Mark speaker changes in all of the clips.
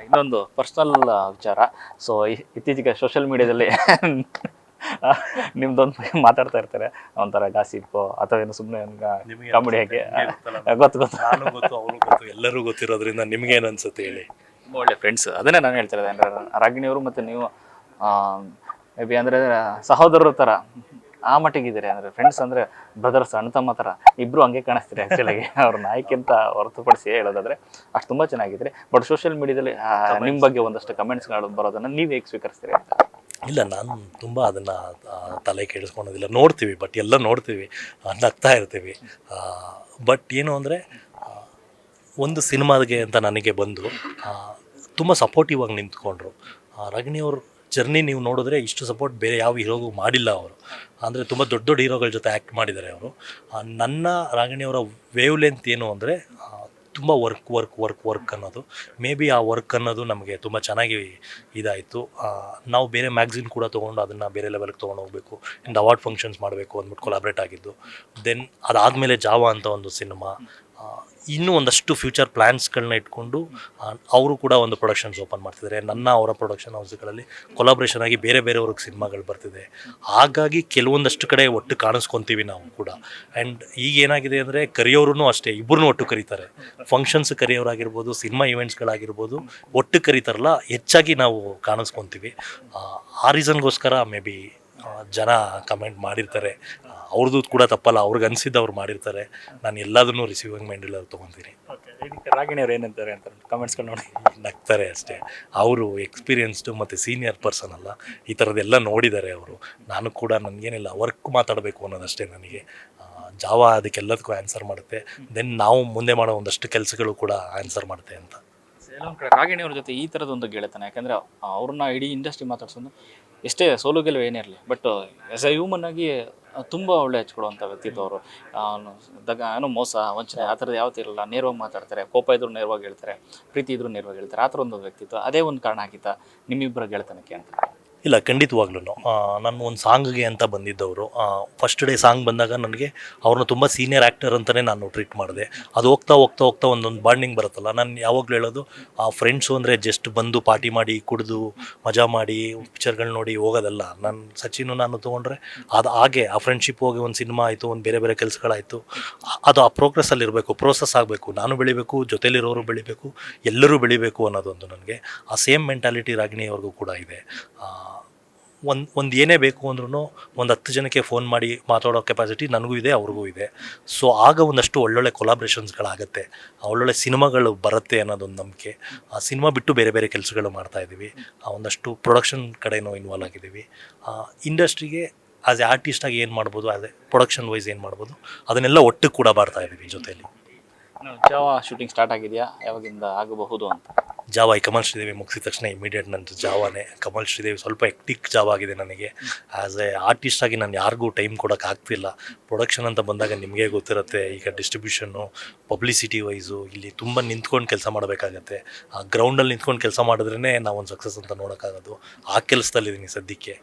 Speaker 1: ಇನ್ನೊಂದು ಪರ್ಸ್ನಲ್ ವಿಚಾರ. ಸೊ ಇತ್ತೀಚೆಗೆ ಸೋಷಿಯಲ್ ಮೀಡಿಯಾದಲ್ಲಿ ನಿಮ್ದೊಂದು ಮಾತಾಡ್ತಾ ಇರ್ತಾರೆ, ಒಂಥರ ಗಾಸಿಪ್ಪು ಅಥವಾ ಏನು ಸುಮ್ಮನೆ ಕಾಮಿಡಿ ಹಾಕಿ. ಗೊತ್ತು ಗೊತ್ತು,
Speaker 2: ನಾನು ಗೊತ್ತು, ಅವರು ಗೊತ್ತು, ಎಲ್ಲರೂ ಗೊತ್ತಿರೋದ್ರಿಂದ ನಿಮ್ಗೆ ಏನು ಅನ್ಸುತ್ತೆ ಹೇಳಿ.
Speaker 1: ತುಂಬ ಒಳ್ಳೆ ಫ್ರೆಂಡ್ಸ್, ಅದನ್ನೇ ನಾನು ಹೇಳ್ತಿರೋದೆ. ಅಂದರೆ ರಾಗಿಣಿಯವರು ಮತ್ತು ನೀವು ಮೇ ಬಿ ಅಂದರೆ ಸಹೋದರರ ಥರ ಆ ಮಟ್ಟಿಗಿದ್ದೀರಿ. ಅಂದರೆ ಫ್ರೆಂಡ್ಸ್ ಅಂದರೆ ಬ್ರದರ್ಸ್, ಅಣ್ಣ ತಮ್ಮ ಥರ ಇಬ್ಬರು ಹಂಗೆ ಕಾಣಿಸ್ತೀರಿ ಆ್ಯಕ್ಚುಲಾಗಿ. ಅವ್ರ ನಾಯಕಿಂತ ಹೊರತುಪಡಿಸಿ ಹೇಳೋದಾದರೆ ಅಷ್ಟು ತುಂಬ ಚೆನ್ನಾಗಿದ್ರಿ. ಬಟ್ ಸೋಷಿಯಲ್ ಮೀಡಿಯಾದಲ್ಲಿ ನಿಮ್ಮ ಬಗ್ಗೆ ಒಂದಷ್ಟು ಕಮೆಂಟ್ಸ್ಗಳು ಬರೋದನ್ನು ನೀವು ಹೇಗೆ ಸ್ವೀಕರಿಸ್ತೀರಿ ಅಂತ?
Speaker 2: ಇಲ್ಲ, ನಾನು ತುಂಬ ಅದನ್ನು ತಲೆ ಕೆಡಿಸ್ಕೊಳೋದಿಲ್ಲ. ನೋಡ್ತೀವಿ, ಬಟ್ ಎಲ್ಲ ನೋಡ್ತೀವಿ, ನಗ್ತಾ ಇರ್ತೀವಿ. ಬಟ್ ಏನು ಅಂದರೆ ಒಂದು ಸಿನಿಮಾಗೆ ಅಂತ ನನಗೆ ಬಂದು ತುಂಬ ಸಪೋರ್ಟಿವ್ ಆಗಿ ನಿಂತ್ಕೊಂಡ್ರು. ರಾಗಿಣಿಯವ್ರ ಜರ್ನಿ ನೀವು ನೋಡಿದ್ರೆ ಇಷ್ಟು ಸಪೋರ್ಟ್ ಬೇರೆ ಯಾವ ಹೀರೋಗೂ ಮಾಡಿಲ್ಲ ಅವರು. ಅಂದರೆ ತುಂಬ ದೊಡ್ಡ ದೊಡ್ಡ ಹೀರೋಗಳ ಜೊತೆ ಆ್ಯಕ್ಟ್ ಮಾಡಿದ್ದಾರೆ ಅವರು. ನನ್ನ ರಾಗಿಣಿಯವರ ವೇವ್ ಲೆಂತ್ ಏನು ಅಂದರೆ ತುಂಬ ವರ್ಕ್ ಅನ್ನೋದು. ಮೇ ಬಿ ಆ ವರ್ಕ್ ಅನ್ನೋದು ನಮಗೆ ತುಂಬ ಚೆನ್ನಾಗಿ ಇದಾಯಿತು. ನಾವು ಬೇರೆ ಮ್ಯಾಗ್ಝಿನ್ ಕೂಡ ತೊಗೊಂಡು ಅದನ್ನು ಬೇರೆ ಲೆವೆಲ್ಗೆ ತೊಗೊಂಡು ಹೋಗಬೇಕು, ಆ್ಯಂಡ್ ಅವಾರ್ಡ್ ಫಂಕ್ಷನ್ಸ್ ಮಾಡಬೇಕು ಅಂದ್ಬಿಟ್ಟು ಕೊಲಾಬ್ರೇಟ್ ಆಗಿದ್ದು. ದೆನ್ ಅದಾದಮೇಲೆ ಜಾವ ಅಂತ ಒಂದು ಸಿನಿಮಾ, ಇನ್ನೂ ಒಂದಷ್ಟು ಫ್ಯೂಚರ್ ಪ್ಲ್ಯಾನ್ಸ್ಗಳನ್ನ ಇಟ್ಕೊಂಡು ಅವರು ಕೂಡ ಒಂದು ಪ್ರೊಡಕ್ಷನ್ಸ್ ಓಪನ್ ಮಾಡ್ತಿದ್ದಾರೆ. ಅವರ ಪ್ರೊಡಕ್ಷನ್ ಹೌಸ್ಗಳಲ್ಲಿ ಕೊಲಾಬ್ರೇಷನ್ ಆಗಿ ಬೇರೆ ಬೇರೆಯವ್ರಿಗೆ ಸಿನಿಮಾಗಳು ಬರ್ತಿದೆ. ಹಾಗಾಗಿ ಕೆಲವೊಂದಷ್ಟು ಕಡೆ ಒಟ್ಟು ಕಾಣಿಸ್ಕೊತೀವಿ ನಾವು ಕೂಡ. ಆ್ಯಂಡ್ ಈಗ ಏನಾಗಿದೆ ಅಂದರೆ ಕರಿಯೋರು ಅಷ್ಟೇ, ಇಬ್ಬರನ್ನೂ ಒಟ್ಟು ಕರೀತಾರೆ. ಫಂಕ್ಷನ್ಸ್ ಕರಿಯೋರಾಗಿರ್ಬೋದು, ಸಿನಿಮಾ ಇವೆಂಟ್ಸ್ಗಳಾಗಿರ್ಬೋದು, ಒಟ್ಟು ಕರೀತಾರಲ್ಲ, ಹೆಚ್ಚಾಗಿ ನಾವು ಕಾಣಿಸ್ಕೊತೀವಿ. ಆ ರೀಸನ್ಗೋಸ್ಕರ ಮೇ ಬಿ ಜನ ಕಮೆಂಟ್ ಮಾಡಿರ್ತಾರೆ. ಅವ್ರದ್ದು ಕೂಡ ತಪ್ಪಲ್ಲ, ಅವ್ರಿಗೆ ಅನಿಸಿದ್ದು ಅವ್ರು ಮಾಡಿರ್ತಾರೆ. ನಾನು ಎಲ್ಲದನ್ನೂ ರಿಸೀವಿಂಗ್ ಮೈಂಡಲ್ಲಿ ಅವ್ರು ತೊಗೊತೀನಿ.
Speaker 1: ರಾಗಿಣಿಯವ್ರು ಏನಂತಾರೆ ಅಂತ ಕಮೆಂಟ್ಸ್ಗಳು ನೋಡಿ
Speaker 2: ನಗ್ತಾರೆ ಅಷ್ಟೇ. ಅವರು ಎಕ್ಸ್ಪೀರಿಯನ್ಸ್ಡು ಮತ್ತು ಸೀನಿಯರ್ ಪರ್ಸನ್ ಅಲ್ಲ, ಈ ಥರದ್ದೆಲ್ಲ ನೋಡಿದ್ದಾರೆ ಅವರು. ನಾನು ಕೂಡ ನನಗೇನಿಲ್ಲ, ವರ್ಕ್ ಮಾತಾಡಬೇಕು ಅನ್ನೋದಷ್ಟೇ ನನಗೆ. ಜಾವ ಅದಕ್ಕೆಲ್ಲದಕ್ಕೂ ಆನ್ಸರ್ ಮಾಡುತ್ತೆ. ದೆನ್ ನಾವು ಮುಂದೆ ಮಾಡೋ ಒಂದಷ್ಟು ಕೆಲಸಗಳು ಕೂಡ ಆನ್ಸರ್ ಮಾಡುತ್ತೆ ಅಂತ.
Speaker 1: ಕೆಲವೊಂದು ಕಡೆ ರಾಗಿಣಿಯವ್ರ ಜೊತೆ ಈ ಥರದೊಂದು ಗೆಳೆತನ, ಯಾಕಂದರೆ ಅವ್ರನ್ನ ಇಡೀ ಇಂಡಸ್ಟ್ರಿ ಮಾತಾಡ್ಸೋದು ಎಷ್ಟೇ ಸೋಲು ಗೆಲುವು ಏನಿರಲಿ, ಬಟ್ ಆ್ಯಸ್ ಎ ಹ್ಯೂಮನ್ ಆಗಿ ತುಂಬ ಒಳ್ಳೆ ಹಚ್ಕೊಡುವಂಥ ವ್ಯಕ್ತಿತ್ವ ಅವರು. ಏನೋ ಮೋಸ ವಂಚನೆ ಆ ಥರದ್ದು ಯಾವತ್ತೂ ಇರಲ್ಲ. ನೇರವಾಗಿ ಮಾತಾಡ್ತಾರೆ, ಕೋಪ ಇದ್ರೂ ನೇರವಾಗಿ ಹೇಳ್ತಾರೆ, ಪ್ರೀತಿ ಇದ್ರೂ ನೇರವಾಗಿ ಹೇಳ್ತಾರೆ. ಆ ಥರ ಒಂದು ವ್ಯಕ್ತಿತ್ವ, ಅದೇ ಒಂದು ಕಾರಣ ಆಗಿತ್ತಾ ನಿಮ್ಮಿಬ್ಬರ ಗೆಳೆತನಕ್ಕೆ ಅಂತ?
Speaker 2: ಇಲ್ಲ, ಖಂಡಿತವಾಗ್ಲೂ ನಾನು ಒಂದು ಸಾಂಗ್ಗೆ ಅಂತ ಬಂದಿದ್ದವರು. ಫಸ್ಟ್ ಡೇ ಸಾಂಗ್ ಬಂದಾಗ ನನಗೆ ಅವ್ರನ್ನ ತುಂಬ ಸೀನಿಯರ್ ಆ್ಯಕ್ಟರ್ ಅಂತಲೇ ನಾನು ಟ್ರೀಟ್ ಮಾಡಿದೆ. ಅದು ಹೋಗ್ತಾ ಹೋಗ್ತಾ ಹೋಗ್ತಾ ಒಂದೊಂದು ಬಾಂಡಿಂಗ್ ಬರುತ್ತಲ್ಲ. ನಾನು ಯಾವಾಗಲೂ ಹೇಳೋದು, ಆ ಫ್ರೆಂಡ್ಸು ಅಂದರೆ ಜಸ್ಟ್ ಬಂದು ಪಾರ್ಟಿ ಮಾಡಿ, ಕುಡಿದು ಮಜಾ ಮಾಡಿ, ಪಿಕ್ಚರ್ಗಳು ನೋಡಿ ಹೋಗೋದಲ್ಲ. ನಾನು ಸಚಿನು ನಾನು ತೊಗೊಂಡ್ರೆ ಅದು ಹಾಗೆ ಆ ಫ್ರೆಂಡ್ಶಿಪ್ ಹೋಗಿ ಒಂದು ಸಿನಿಮಾ ಆಯಿತು, ಒಂದು ಬೇರೆ ಬೇರೆ ಕೆಲಸಗಳಾಯಿತು. ಅದು ಆ ಪ್ರೋಗ್ರೆಸ್ಸಲ್ಲಿ ಇರಬೇಕು, ಪ್ರೋಸೆಸ್ ಆಗಬೇಕು. ನಾನು ಬೆಳಿಬೇಕು, ಜೊತೆಲಿರೋರು ಬೆಳಿಬೇಕು, ಎಲ್ಲರೂ ಬೆಳಿಬೇಕು ಅನ್ನೋದೊಂದು ನನಗೆ. ಆ ಸೇಮ್ ಮೆಂಟಾಲಿಟಿ ರಾಗಿಣಿಯವ್ರಿಗೂ ಕೂಡ ಇದೆ. ಒಂದು ಏನೇ ಬೇಕು ಅಂದ್ರೂ ಒಂದು 10 ಜನಕ್ಕೆ ಫೋನ್ ಮಾಡಿ ಮಾತಾಡೋ ಕೆಪಾಸಿಟಿ ನನಗೂ ಇದೆ, ಅವ್ರಿಗೂ ಇದೆ. ಸೊ ಆಗ ಒಂದಷ್ಟು ಒಳ್ಳೊಳ್ಳೆ ಕೊಲಾಬ್ರೇಷನ್ಸ್ಗಳಾಗುತ್ತೆ, ಒಳ್ಳೊಳ್ಳೆ ಸಿನಿಮಾಗಳು ಬರುತ್ತೆ ಅನ್ನೋದೊಂದು ನಂಬಿಕೆ. ಆ ಸಿನಿಮಾ ಬಿಟ್ಟು ಬೇರೆ ಬೇರೆ ಕೆಲಸಗಳು ಮಾಡ್ತಾಯಿದ್ದೀವಿ. ಒಂದಷ್ಟು ಪ್ರೊಡಕ್ಷನ್ ಕಡೆನೂ ಇನ್ವಾಲ್ವ್ ಆಗಿದ್ದೀವಿ. ಇಂಡಸ್ಟ್ರಿಗೆ ಆ್ಯಸ್ ಎ ಆರ್ಟಿಸ್ಟಾಗಿ ಏನು ಮಾಡ್ಬೋದು, ಆ್ಯಸ್ ಎ ಪ್ರೊಡಕ್ಷನ್ ವೈಸ್ ಏನು ಮಾಡ್ಬೋದು, ಅದನ್ನೆಲ್ಲ ಒಟ್ಟು ಕೂಡ ಮಾಡ್ತಾಯಿದ್ದೀವಿ ಜೊತೆಯಲ್ಲಿ.
Speaker 1: ಜಾವ ಶೂಟಿಂಗ್ ಸ್ಟಾರ್ಟ್ ಆಗಿದೆಯಾ, ಯಾವಾಗಿಂದ ಆಗಬಹುದು ಅಂತ?
Speaker 2: ಜಾವ ಈ ಕಮಲ್ ಶ್ರೀದೇವಿ ಮುಗಿಸಿದ ತಕ್ಷಣ ಇಮಿಡಿಯೇಟ್ ನನ್ನ ಜಾವಾನೇ. ಕಮಲ್ ಶ್ರೀದೇವಿ ಸ್ವಲ್ಪ ಎಕ್ಟಿಕ್ ಜಾವ ಆಗಿದೆ ನನಗೆ. ಆ್ಯಸ್ ಎ ಆರ್ಟಿಸ್ಟಾಗಿ ನಾನು ಯಾರಿಗೂ ಟೈಮ್ ಕೊಡೋಕ್ಕಾಗ್ತಿಲ್ಲ. ಪ್ರೊಡಕ್ಷನ್ ಅಂತ ಬಂದಾಗ ನಿಮಗೆ ಗೊತ್ತಿರುತ್ತೆ, ಈಗ ಡಿಸ್ಟ್ರಿಬ್ಯೂಷನ್ನು, ಪಬ್ಲಿಸಿಟಿ ವೈಸು ಇಲ್ಲಿ ತುಂಬ ನಿಂತ್ಕೊಂಡು ಕೆಲಸ ಮಾಡಬೇಕಾಗತ್ತೆ. ಆ ಗ್ರೌಂಡಲ್ಲಿ ನಿಂತ್ಕೊಂಡು ಕೆಲಸ ಮಾಡಿದ್ರೇ ನಾವೊಂದು ಸಕ್ಸಸ್ ಅಂತ ನೋಡೋಕ್ಕಾಗೋದು. ಆ ಕೆಲಸದಲ್ಲಿದ್ದೀನಿ ಸದ್ಯಕ್ಕೆ.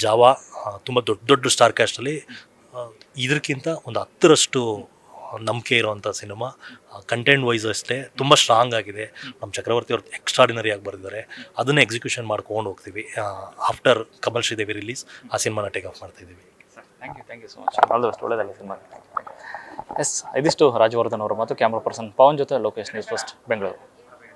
Speaker 2: ಜಾವ ತುಂಬ ದೊಡ್ಡ ದೊಡ್ಡ ಸ್ಟಾರ್ ಕ್ಯಾಸ್ಟಲ್ಲಿ ಇದಕ್ಕಿಂತ ಒಂದು 10ರಷ್ಟು ನಂಬಿಕೆ ಇರೋವಂಥ ಸಿನಿಮಾ. ಕಂಟೆಂಟ್ ವೈಸ್ ಅಷ್ಟೇ ತುಂಬ ಸ್ಟ್ರಾಂಗ್ ಆಗಿದೆ. ನಮ್ಮ ಚಕ್ರವರ್ತಿ ಅವ್ರು ಎಕ್ಸ್ಟ್ರಾಡಿನರಿ ಆಗಿ ಬರೆದಿದ್ದಾರೆ. ಅದನ್ನು ಎಕ್ಸಿಕ್ಯೂಷನ್ ಮಾಡ್ಕೊಂಡು ಹೋಗ್ತೀವಿ. ಆಫ್ಟರ್ ಕಮಲ್ ಶ್ರೀದೇವಿ ರಿಲೀಸ್ ಆ ಸಿನಿಮಾನ ಟೇಕ್ ಆಫ್ ಮಾಡ್ತಾಯಿದ್ದೀವಿ.
Speaker 1: Thank you so much. All the best, ಒಳ್ಳೆಯದಾಗಲಿ ಸಿನಿಮಾ. ಎಸ್, ಇದಿಷ್ಟು ರಾಜವರ್ಧನ್ ಅವರು ಮತ್ತು ಕ್ಯಾಮ್ರಾ ಪರ್ಸನ್ ಪವನ್ ಜೊತೆ ಲೋಕೇಶ್, ನ್ಯೂಸ್ ಫಸ್ಟ್ ಬೆಂಗಳೂರು.